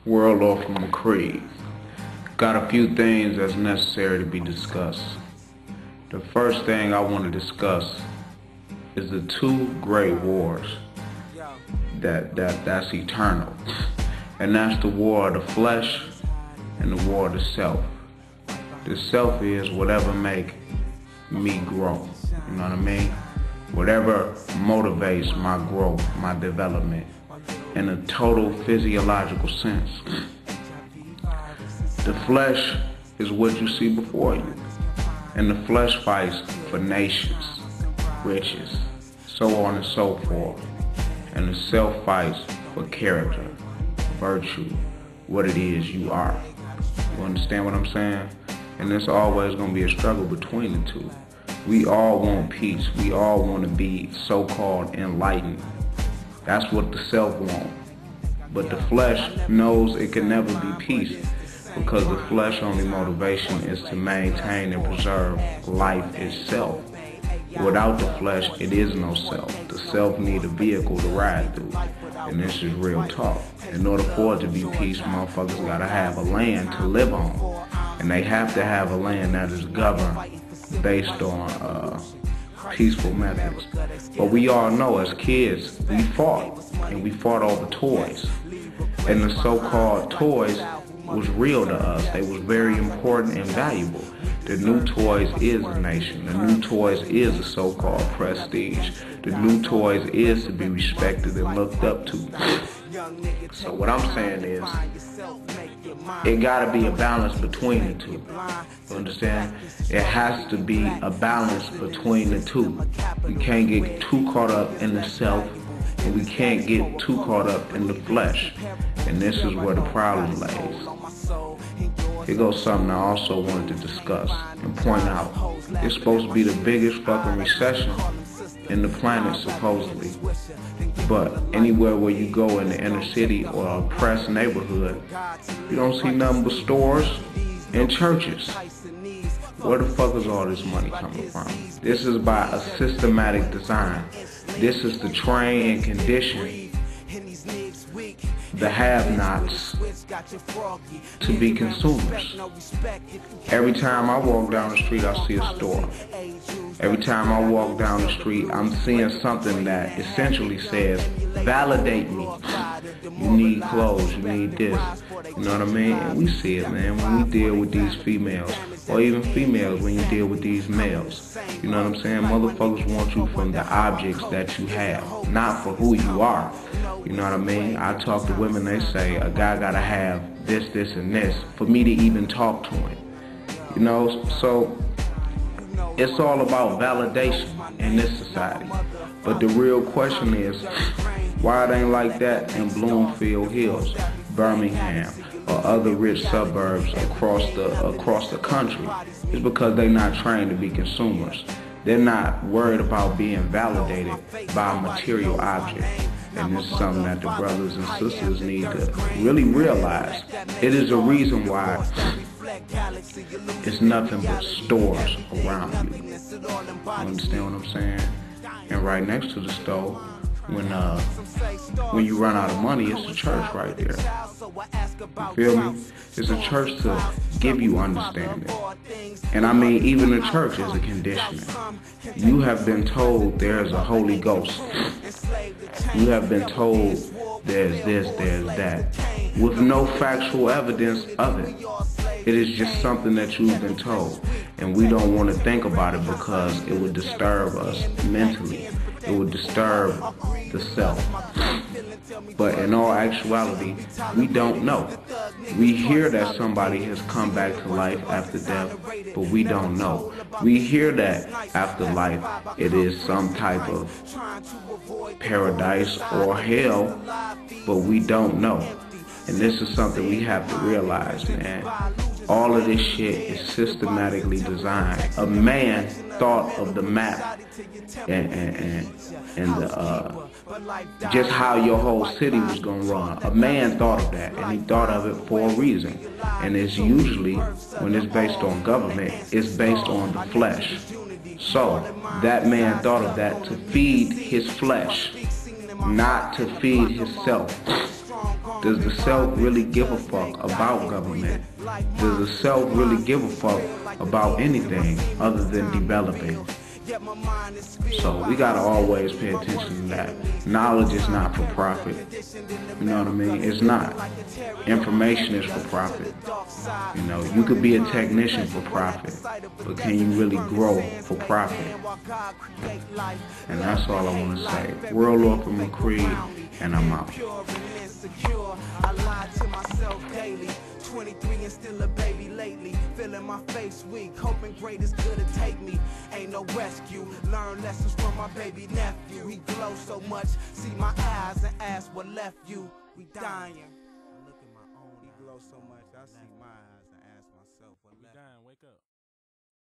World off from a creed. Got a few things that's necessary to be discussed. The first thing I want to discuss is the two great wars that's eternal. And that's the war of the flesh and the war of the self. The self is whatever make me grow. You know what I mean? Whatever motivates my growth, my development, in a total physiological sense. The flesh is what you see before you. And the flesh fights for nations, riches, so on and so forth. And the self fights for character, virtue, what it is you are. You understand what I'm saying? And there's always going to be a struggle between the two. We all want peace. We all want to be so-called enlightened. That's what the self wants. But the flesh knows it can never be peace, because the flesh only motivation is to maintain and preserve life itself. Without the flesh, it is no self. The self need a vehicle to ride through. And this is real talk. In order for it to be peace, motherfuckers gotta have a land to live on. And they have to have a land that is governed based on peaceful methods. But we all know as kids, we fought. And we fought over toys. And the so-called toys was real to us. They was very important and valuable. The new toys is a nation. The new toys is a so-called prestige. The new toys is to be respected and looked up to. So what I'm saying is, it gotta be a balance between the two. You understand? It has to be a balance between the two. We can't get too caught up in the self, and we can't get too caught up in the flesh. And this is where the problem lays. Here goes something I also wanted to discuss and point out. It's supposed to be the biggest fucking recession in the planet, supposedly. But anywhere where you go in the inner city or a oppressed neighborhood, you don't see nothing but stores and churches. Where the fuck is all this money coming from? This is by a systematic design. This is to train and condition the have-nots to be consumers. Every time I walk down the street, I see a store. Every time I walk down the street, I'm seeing something that essentially says, validate me. You need clothes, you need this. You know what I mean? And we see it, man, when we deal with these females. Or even females when you deal with these males. You know what I'm saying? Motherfuckers want you from the objects that you have, not for who you are. You know what I mean? I talk to women, they say, a guy gotta have this, this, and this for me to even talk to him. You know, so it's all about validation in this society. But the real question is, why it ain't like that in Bloomfield Hills, Birmingham, or other rich suburbs across the country? It's because they're not trained to be consumers. They're not worried about being validated by a material object. And this is something that the brothers and sisters need to really realize. It is a reason why it's nothing but stores around you. You understand what I'm saying? And right next to the store, when you run out of money, it's a church right there. You feel me? It's a church to give you understanding. And I mean, even the church is a conditioning. You have been told there's a Holy Ghost. You have been told there's this, there's that, with no factual evidence of it. It is just something that you've been told. And we don't want to think about it because it would disturb us mentally. It would disturb the self. But in all actuality, we don't know. We hear that somebody has come back to life after death, but we don't know. We hear that after life, it is some type of paradise or hell, but we don't know. And this is something we have to realize, man. All of this shit is systematically designed. A man thought of the map and the just how your whole city was gonna run. A man thought of that, and he thought of it for a reason. And it's usually, when it's based on government, it's based on the flesh. So that man thought of that to feed his flesh, not to feed himself. Does the self really give a fuck about government? Does the self really give a fuck about anything other than developing? So we gotta always pay attention to that. Knowledge is not for profit. You know what I mean? It's not. Information is for profit. You know, you could be a technician for profit, but can you really grow for profit? And that's all I want to say. World Law from McCree, and I'm out. I lied to myself daily. 23 and still a baby lately. Feeling my face weak, hoping great is good to take me. Ain't no rescue. Learn lessons from my baby nephew. He glows so much. See my eyes and ask what left you. We dying. I look at my own. He glows so much. I see.